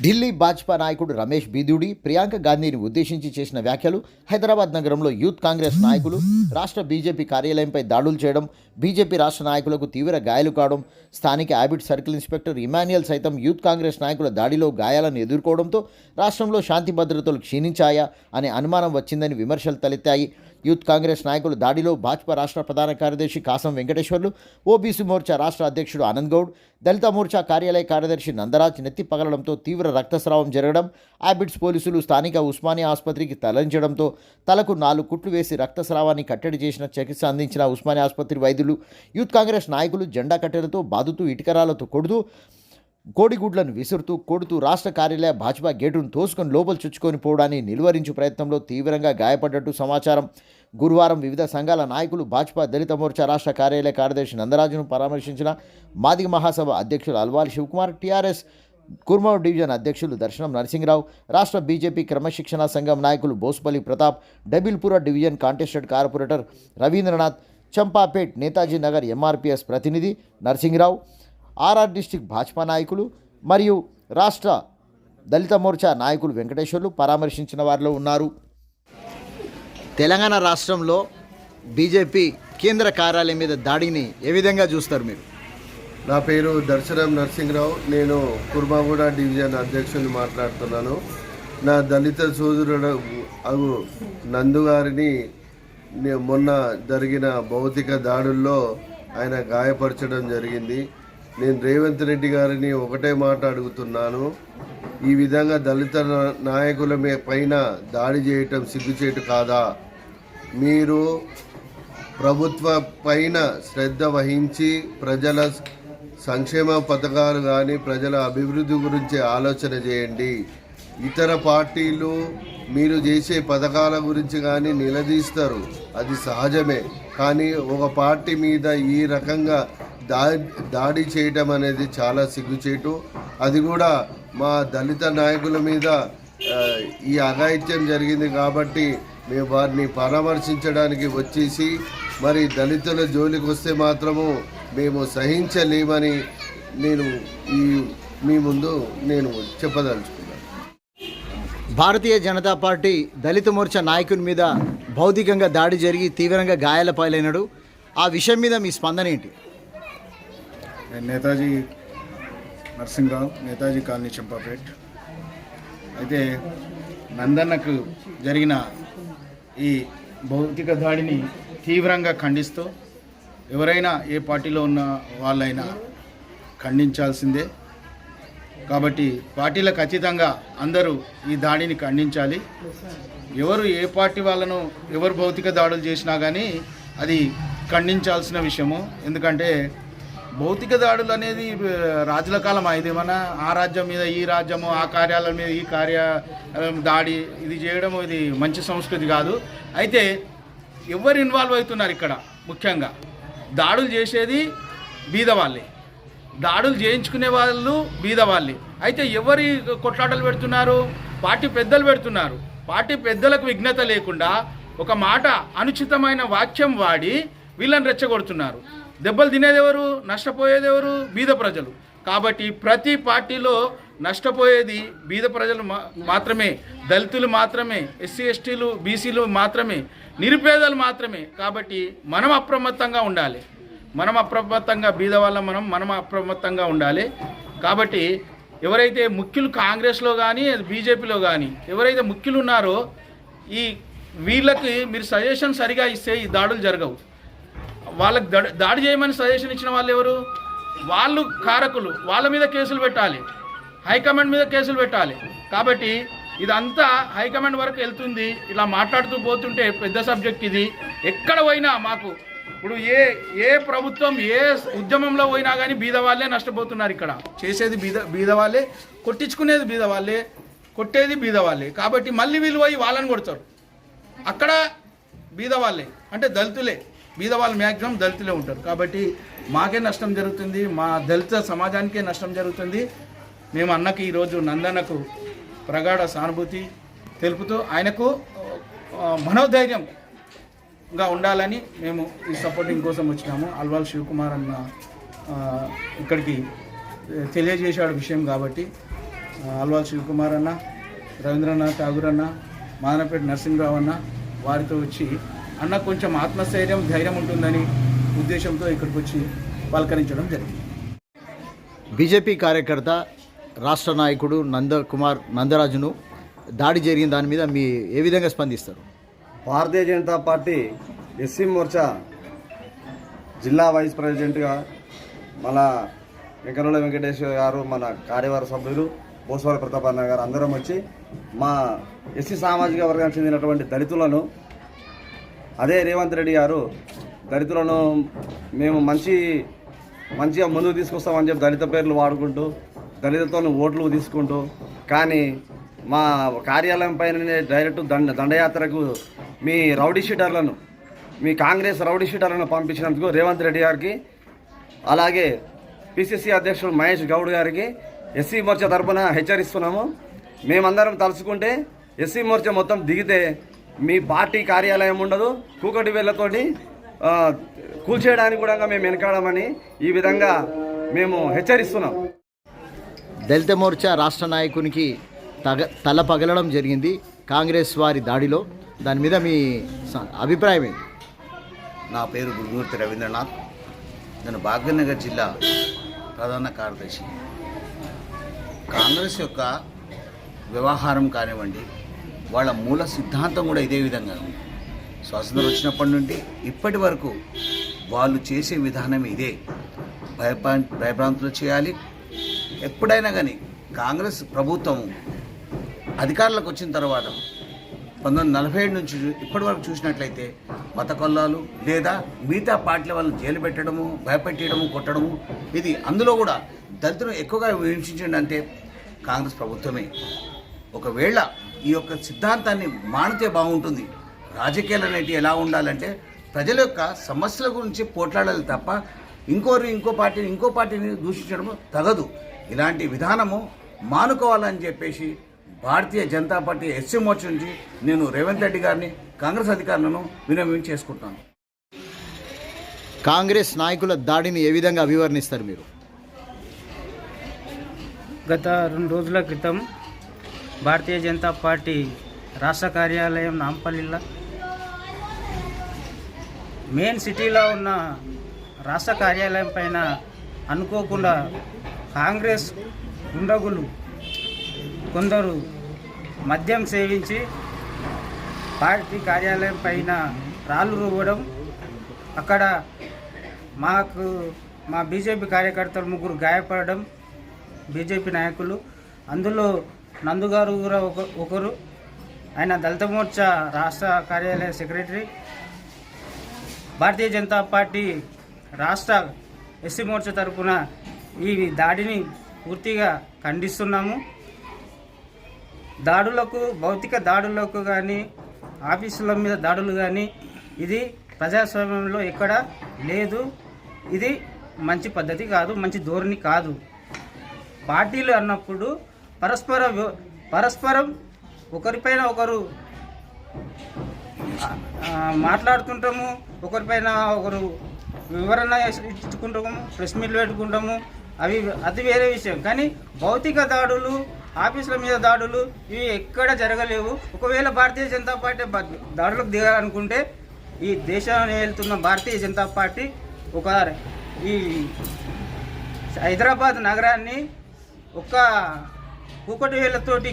ఢిల్లీ భాజపా నాయకుడు రమేష్ బీదూడి ప్రియాంక గాంధీని ఉద్దేశించి చేసిన వ్యాఖ్యలు హైదరాబాద్ నగరంలో యూత్ కాంగ్రెస్ నాయకులు రాష్ట్ర బీజేపీ కార్యాలయంపై దాడులు చేయడం, బీజేపీ రాష్ట్ర నాయకులకు తీవ్ర గాయాలు కావడం, స్థానిక హ్యాబిట్ సర్కిల్ ఇన్స్పెక్టర్ ఇమాన్యుయల్ సైతం యూత్ కాంగ్రెస్ నాయకుల దాడిలో గాయాలను ఎదుర్కోవడంతో రాష్ట్రంలో శాంతి భద్రతలు క్షీణించాయా అనే అనుమానం వచ్చిందని విమర్శలు తలెత్తాయి. యూత్ కాంగ్రెస్ నాయకుల దాడిలో భాజపా రాష్ట్ర ప్రధాన కార్యదర్శి కాసం వెంకటేశ్వర్లు, ఓబీసీ మోర్చా రాష్ట్ర అధ్యక్షుడు ఆనంద్ గౌడ్, దళిత మోర్చా కార్యాలయ కార్యదర్శి నందరాజ్ నెత్తి పగలడంతో తీవ్ర రక్తస్రావం జరగడం, హ్యాబిట్స్ పోలీసులు స్థానిక ఉస్మానియా ఆసుపత్రికి తరలించడంతో తలకు 4 కుట్లు వేసి రక్తస్రావాన్ని కట్టడి చేసిన చికిత్స అందించిన ఉస్మానియా ఆసుపత్రి వైద్యులు, యూత్ కాంగ్రెస్ నాయకులు జెండా కట్టెలతో బాదుతూ ఇటుకరాలతో కొడుతూ కోడిగుడ్లను విసురుతూ కొడుతూ రాష్ట్ర కార్యాలయ భాజపా గేటును తోసుకొని లోపల చుచ్చుకొని పోవడాన్ని నిలువరించు ప్రయత్నంలో తీవ్రంగా గాయపడ్డట్టు సమాచారం. గురువారం వివిధ సంఘాల నాయకులు భాజపా దళిత మోర్చా రాష్ట్ర కార్యాలయ కార్యదర్శి నందరాజును పరామర్శించిన మాదిగ మహాసభ అధ్యక్షులు అల్వాల్ శివకుమార్, టీఆర్ఎస్ కుర్మూర్ డివిజన్ అధ్యక్షులు దర్శనం నరసింహరావు, రాష్ట్ర బీజేపీ క్రమశిక్షణ సంఘం నాయకులు Bosupalli Pratap, Dabirpura division contested corporator Ravindranath, Champapet Netaji Nagar MRPS ప్రతినిధి నరసింహరావు, ఆర్ఆర్ డిస్టిక్ భాజపా నాయకులు మరియు రాష్ట్ర దళిత మోర్చా నాయకులు వెంకటేశ్వర్లు పరామర్శించిన వారిలో ఉన్నారు. తెలంగాణ రాష్ట్రంలో బీజేపీ కేంద్ర కార్యాలయం మీద దాడిని ఏ విధంగా చూస్తారు మీరు? నా పేరు దర్శనం నరసింహరావు. నేను కుర్మాగూడ డివిజన్ అధ్యక్షుని మాట్లాడుతున్నాను. నా దళిత సోదరుడు అగు నందు గారిని మొన్న జరిగిన భౌతిక దాడుల్లో ఆయన గాయపరచడం జరిగింది. నేను రేవంత్ రెడ్డి గారిని ఒకటే మాట అడుగుతున్నాను, ఈ విధంగా దళిత నాయకుల పైన దాడి చేయటం సిగ్గుచేటు కాదా? మీరు ప్రభుత్వ పైన శ్రద్ధ వహించి ప్రజల సంక్షేమ పథకాలు కానీ ప్రజల అభివృద్ధి గురించి ఆలోచన చేయండి. ఇతర పార్టీలు మీరు చేసే పథకాల గురించి కానీ నిలదీస్తారు, అది సహజమే. కానీ ఒక పార్టీ మీద ఈ రకంగా దాడి చేయటం అనేది చాలా సిగ్గుచేటు. అది కూడా మా దళిత నాయకుల మీద ఈ అఘాయిత్యం జరిగింది కాబట్టి మేము వారిని పరామర్శించడానికి వచ్చేసి మరి దళితుల జోలికి వస్తే మాత్రము మేము సహించలేమని నేను మీ ముందు చెప్పదలుచుకున్నాను. భారతీయ జనతా పార్టీ దళిత మోర్చా నాయకుని మీద భౌతికంగా దాడి జరిగి తీవ్రంగా గాయాల పాలైనడు. ఆ విషయం మీద మీ స్పందన ఏంటి? నేతాజీ నరసింహరావు, నేతాజీ కాలనీ, చంపాపేట్. అయితే నందన్నకు జరిగిన ఈ భౌతిక దాడిని తీవ్రంగా ఖండిస్తూ ఎవరైనా ఏ పార్టీలో ఉన్న వాళ్ళైనా ఖండించాల్సిందే. కాబట్టి పార్టీలకు అతీతంగా అందరూ ఈ దాడిని ఖండించాలి. ఎవరు ఏ పార్టీ వాళ్ళను ఎవరు భౌతిక దాడులు చేసినా కానీ అది ఖండించాల్సిన విషయము. ఎందుకంటే భౌతిక దాడులు అనేది రాజుల కాలం. ఇదేమన్నా ఆ రాజ్యం మీద ఈ రాజ్యము, ఆ కార్యాలయం మీద ఈ దాడి ఇది చేయడం ఇది మంచి సంస్కృతి కాదు. అయితే ఎవరు ఇన్వాల్వ్ అవుతున్నారు ఇక్కడ? ముఖ్యంగా దాడులు చేసేది బీదవాళ్ళే, దాడులు చేయించుకునే వాళ్ళు బీదవాళ్ళే. అయితే ఎవరి కొట్లాటలు పెడుతున్నారు? పార్టీ పెద్దలు పెడుతున్నారు. పార్టీ పెద్దలకు విఘ్నత లేకుండా ఒక మాట అనుచితమైన వాక్యం వాడి వీళ్ళని రెచ్చగొడుతున్నారు. దెబ్బలు తినేదెవరు? నష్టపోయేది ఎవరు? బీద ప్రజలు. కాబట్టి ప్రతి పార్టీలో నష్టపోయేది బీద ప్రజలు మాత్రమే, దళితులు మాత్రమే, ఎస్సీ ఎస్టీలు బీసీలు మాత్రమే, నిరుపేదలు మాత్రమే. కాబట్టి మనం అప్రమత్తంగా ఉండాలి. మనం అప్రమత్తంగా బీదవాళ్ళం మనం అప్రమత్తంగా ఉండాలి. కాబట్టి ఎవరైతే ముఖ్యులు కాంగ్రెస్లో కానీ బీజేపీలో కానీ ఎవరైతే ముఖ్యులు ఉన్నారో వీళ్ళకి మీరు సజెషన్ సరిగా ఇస్తే ఈ దాడులు జరగవు. వాళ్ళకి దాడి చేయమని సజెషన్ ఇచ్చిన వాళ్ళు ఎవరు? వాళ్ళు కారకులు. వాళ్ళ మీద కేసులు పెట్టాలి, హైకమాండ్ మీద కేసులు పెట్టాలి. కాబట్టి ఇదంతా హైకమాండ్ వరకు వెళ్తుంది. ఇలా మాట్లాడుతూ పోతుంటే పెద్ద సబ్జెక్ట్ ఇది. ఎక్కడ పోయినా మాకు ఇప్పుడు ఏ ప్రభుత్వం ఏ ఉద్యమంలో పోయినా కానీ బీదవాళ్ళే నష్టపోతున్నారు. ఇక్కడ చేసేది బీదవాళ్ళే, కొట్టించుకునేది బీదవాళ్ళే, కొట్టేది బీదవాళ్ళే. కాబట్టి మళ్ళీ వీళ్ళు పోయి వాళ్ళని కొడతారు. అక్కడ బీదవాళ్ళే అంటే దళితులే, బీదవాళ్ళు మ్యాక్సిమం దళితులే ఉంటారు. కాబట్టి మాకే నష్టం జరుగుతుంది, మా దళిత సమాజానికే నష్టం జరుగుతుంది. మేము అన్నకి ఈరోజు నందన్నకు ప్రగాఢ సానుభూతి తెలుపుతూ ఆయనకు మనోధైర్యంగా ఉండాలని మేము ఈ సపోర్టింగ్ కోసం వచ్చినాము. అల్వాల్ శివకుమార్ అన్న ఇక్కడికి తెలియజేశాడు విషయం. కాబట్టి అల్వాల్ శివకుమార్ అన్న, రవీంద్రనాథ్ ఠాగూర్ అన్న, మాదనపేట నరసింహరావు అన్న వారితో వచ్చి అన్న కొంచెం ఆత్మస్థైర్యం ధైర్యం ఉంటుందని ఉద్దేశంతో ఇక్కడికి వచ్చి పలకరించడం జరిగింది. బీజేపీ కార్యకర్త రాష్ట్ర నాయకుడు నందరాజును దాడి జరిగిన దాని మీద మీ ఏ విధంగా స్పందిస్తారు? భారతీయ జనతా పార్టీ ఎస్సీ మోర్చా జిల్లా వైస్ ప్రెసిడెంట్గా మన వెంకటరమణ వెంకటేశ్వర గారు, మన కార్యవర్గ సభ్యులు బోస్వాల ప్రతాపన్న గారు అందరం వచ్చి మా ఎస్సీ సామాజిక వర్గానికి చెందినటువంటి దళితులను, అదే రేవంత్ రెడ్డి గారు దళితులను మేము మంచిగా ముందుకు తీసుకొస్తామని చెప్పి దళిత పేర్లు వాడుకుంటూ దళితతో ఓట్లు తీసుకుంటూ, కానీ మా కార్యాలయం పైననే డైరెక్ట్ దండయాత్రకు మీ రౌడీ షీటర్లను, మీ కాంగ్రెస్ రౌడీ షీటర్లను పంపించినందుకు రేవంత్ రెడ్డి గారికి, అలాగే పిసిసి అధ్యక్షుడు మహేష్ గౌడ్ గారికి ఎస్సీ మోర్చా తరఫున హెచ్చరిస్తున్నాము. మేమందరం తలుచుకుంటే ఎస్సీ మోర్చా మొత్తం దిగితే మీ పార్టీ కార్యాలయం ఉండదు, కూకటి వేళ్లతోటి కూల్చేయడానికి కూడా మేము వెనకాడమని ఈ విధంగా మేము హెచ్చరిస్తున్నాం. దళిత మోర్చా రాష్ట్ర నాయకునికి తల పగలడం జరిగింది కాంగ్రెస్ వారి దాడిలో. దాని మీద మీ అభిప్రాయం ఏంటి? నా పేరు గురుమూర్తి రవీంద్రనాథ్. నేను భాగ్యనగర్ జిల్లా ప్రధాన కార్యదర్శి. కాంగ్రెస్ యొక్క వ్యవహారం కానివ్వండి, వాళ్ళ మూల సిద్ధాంతం కూడా ఇదే విధంగా ఉంది. స్వాతంత్రం వచ్చినప్పటి నుండి ఇప్పటి వరకు వాళ్ళు చేసే విధానం ఇదే. భయభ్రాంతులు చేయాలి. ఎప్పుడైనా కానీ కాంగ్రెస్ ప్రభుత్వం అధికారంలోకి వచ్చిన తర్వాత 1947 నుంచి ఇప్పటి వరకు చూసినట్లయితే మత కొల్లాలు లేదా మిగతా పార్టీల వాళ్ళు జైలు పెట్టడము, భయపెట్టడము, కొట్టడము, ఇది అందులో కూడా దళితులను ఎక్కువగా హింసించండి అంటే కాంగ్రెస్ ప్రభుత్వమే. ఒకవేళ ఈ యొక్క సిద్ధాంతాన్ని మానితే బాగుంటుంది. రాజకీయాలు అనేటివి ఎలా ఉండాలంటే ప్రజల యొక్క సమస్యల గురించి పోట్లాడాలి తప్ప ఇంకో పార్టీని దూషించడం తగదు. ఇలాంటి విధానము మానుకోవాలని చెప్పేసి భారతీయ జనతా పార్టీ ఎస్సీ మోర్చా నుంచి నేను రేవంత్ రెడ్డి గారిని, కాంగ్రెస్ అధికారులను వినయం చేసుకుంటున్నాను. కాంగ్రెస్ నాయకుల దాడిని ఏ విధంగా అభివర్ణిస్తారు మీరు? గత 2 రోజుల క్రితం భారతీయ జనతా పార్టీ రాష్ట్ర కార్యాలయం నాంపల్లిలో మెయిన్ సిటీలో ఉన్న రాష్ట్ర కార్యాలయం పైన అనుకోకుండా కాంగ్రెస్ గుండగులు కొందరు మద్యం సేవించి పార్టీ కార్యాలయం పైన రాళ్ళు రువ్వడం, అక్కడ మా బీజేపీ కార్యకర్తలు 3 గాయపడడం, బీజేపీ నాయకులు, అందులో నందుగారు కూడా ఒకరు, ఆయన దళిత మోర్చా రాష్ట్ర కార్యాలయ సెక్రటరీ. భారతీయ జనతా పార్టీ రాష్ట్ర ఎస్సీ మోర్చా తరఫున ఈ దాడిని పూర్తిగా ఖండిస్తున్నాము. దాడులకు, భౌతిక దాడులకు కానీ, ఆఫీసుల మీద దాడులు కానీ ఇది ప్రజాస్వామ్యంలో ఎక్కడ లేదు. ఇది మంచి పద్ధతి కాదు, మంచి ధోరణి కాదు. పార్టీలు అన్నప్పుడు పరస్పరం ఒకరిపైన ఒకరు మాట్లాడుతుంటాము, ఒకరిపైన ఒకరు వివరణ ఇచ్చుకుంటాము, ప్రెస్ మీట్లు పెట్టుకుంటాము, అది వేరే విషయం. కానీ భౌతిక దాడులు, ఆఫీసుల మీద దాడులు ఇవి ఎక్కడ జరగలేవు. ఒకవేళ భారతీయ జనతా పార్టీ దాడులకు దిగాలనుకుంటే ఈ దేశాన్ని వెళ్తున్న భారతీయ జనతా పార్టీ ఈ హైదరాబాద్ నగరాన్ని ఒక్క కూకటి వేళ్లతోటి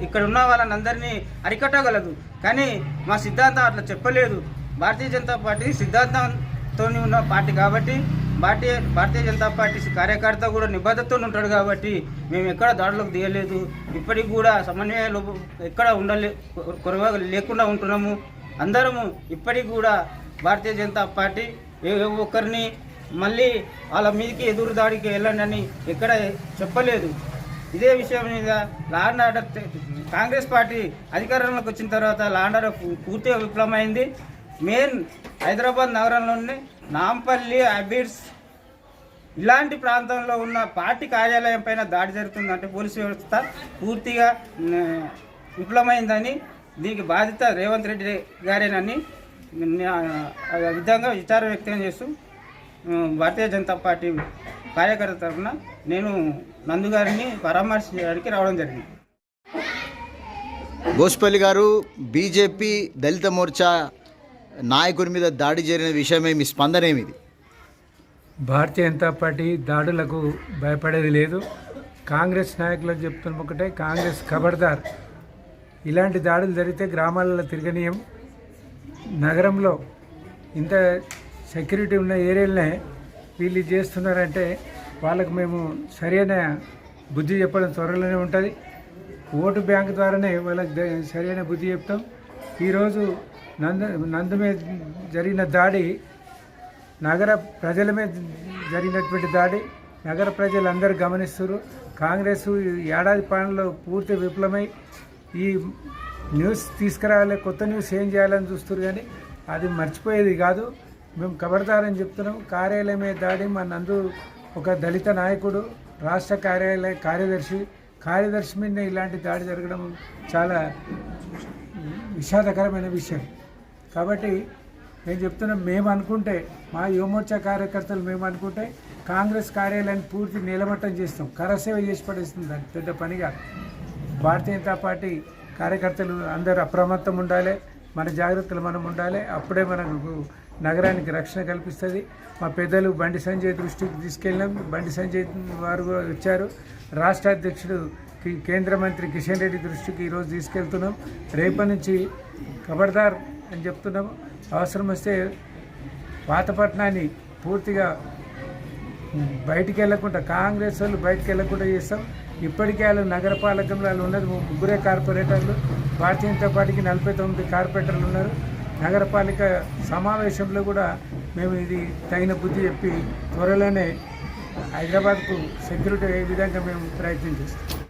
ఇక్కడున్న వాళ్ళని అందరినీ అరికట్టగలదు. కానీ మా సిద్ధాంతం అట్లా చెప్పలేదు. భారతీయ జనతా పార్టీ సిద్ధాంతంతో ఉన్న పార్టీ కాబట్టి, భారతీయ జనతా పార్టీ కార్యకర్త కూడా నిబద్ధతతో ఉంటాడు కాబట్టి మేము ఎక్కడ దాడులకు దిగలేదు. ఇప్పటికి కూడా సమన్వయాలు ఎక్కడ లేకుండా ఉంటున్నాము. అందరము ఇప్పటికి కూడా భారతీయ జనతా పార్టీ ఒక్కరిని మళ్ళీ వాళ్ళ మీదకి ఎదురు దాడికి వెళ్ళండి అని ఎక్కడ చెప్పలేదు. ఇదే విషయం మీద law and order, Congress party అధికారంలోకి వచ్చిన తర్వాత లా అండ్ ఆర్డర్ పూర్తిగా విఫలమైంది. మెయిన్ హైదరాబాద్ నగరంలోని నాంపల్లి, అబిడ్స్ ఇలాంటి ప్రాంతంలో ఉన్న పార్టీ కార్యాలయం పైన దాడి జరుగుతుందంటే పోలీసు వ్యవస్థ పూర్తిగా విఫలమైందని, దీనికి బాధ్యత రేవంత్ రెడ్డి గారేనని విధంగా విచారం వ్యక్తం చేస్తూ భారతీయ జనతా పార్టీ కార్యకర్త తరఫున నేను నందు గారిని పరామర్శించడానికి రావడం జరిగింది. గోస్పల్లి గారు, బీజేపీ దళిత మోర్చా నాయకుడి మీద దాడి జరిగిన విషయమే మీ స్పందన ఏమిది? భారతీయ జనతా పార్టీ దాడులకు భయపడేది లేదు. కాంగ్రెస్ నాయకులకు చెప్తున్న ఒకటే, కాంగ్రెస్ ఖబర్దార్. ఇలాంటి దాడులు జరిగితే గ్రామాలలో తిరగనీయం. నగరంలో ఇంత సెక్యూరిటీ ఉన్న ఏరియాలనే వీళ్ళు చేస్తున్నారంటే వాళ్ళకు మేము సరైన బుద్ధి చెప్పడం త్వరలోనే ఉంటుంది. ఓటు బ్యాంక్ ద్వారానే వాళ్ళకి సరైన బుద్ధి చెప్తాం. ఈరోజు నందు మీద జరిగిన దాడి నగర ప్రజల మీద జరిగినటువంటి దాడి నగర ప్రజలందరూ గమనిస్తున్నారు. కాంగ్రెస్ ఏడాది పాలనలో పూర్తి విఫలమై ఈ న్యూస్ తీసుకురావాలి, కొత్త న్యూస్ ఏం చేయాలని చూస్తారు, కానీ అది మర్చిపోయేది కాదు. మేము ఖబర్దారని చెప్తున్నాం. కార్యాలయమే దాడి. మా నందు ఒక దళిత నాయకుడు, రాష్ట్ర కార్యదర్శి మీద ఇలాంటి దాడి జరగడం చాలా విషాదకరమైన విషయం. కాబట్టి నేను చెప్తున్నాం, మేము అనుకుంటే, మా యువమోర్చా కార్యకర్తలు మేము అనుకుంటే కాంగ్రెస్ కార్యాలయాన్ని పూర్తి నిలమట్టం చేస్తాం, కరసేవ చేసి పడేస్తుంది. దాన్ని పెద్ద పనిగా భారతీయ జనతా పార్టీ కార్యకర్తలు అందరూ అప్రమత్తం ఉండాలి, మన జాగ్రత్తలు మనం ఉండాలి. అప్పుడే మనకు నగరానికి రక్షణ కల్పిస్తుంది. మా పెద్దలు బండి సంజయ్ దృష్టికి తీసుకెళ్ళినాం. బండి సంజయ్ వారు కూడా వచ్చారు. రాష్ట్ర అధ్యక్షుడు కేంద్ర మంత్రి కిషన్ రెడ్డి దృష్టికి ఈరోజు తీసుకెళ్తున్నాం. రేపటి నుంచి ఖబర్దార్ అని చెప్తున్నాము. అవసరం వస్తే పాతపట్నాన్ని పూర్తిగా బయటికి వెళ్ళకుండా, కాంగ్రెస్ వాళ్ళు బయటికి వెళ్ళకుండా చేస్తాం. ఇప్పటికే వాళ్ళు నగరపాలకంలో వాళ్ళు ఉన్నది 3 కార్పొరేటర్లు. భారతీయ జనతా పార్టీకి 49 కార్పొరేటర్లు ఉన్నారు. నగరపాలిక సమావేశంలో కూడా మేము ఇది తగిన బుద్ధి చెప్పి త్వరలోనే హైదరాబాద్కు సెక్యూరిటీ అయ్యే విధంగా మేము ప్రయత్నం చేస్తాం.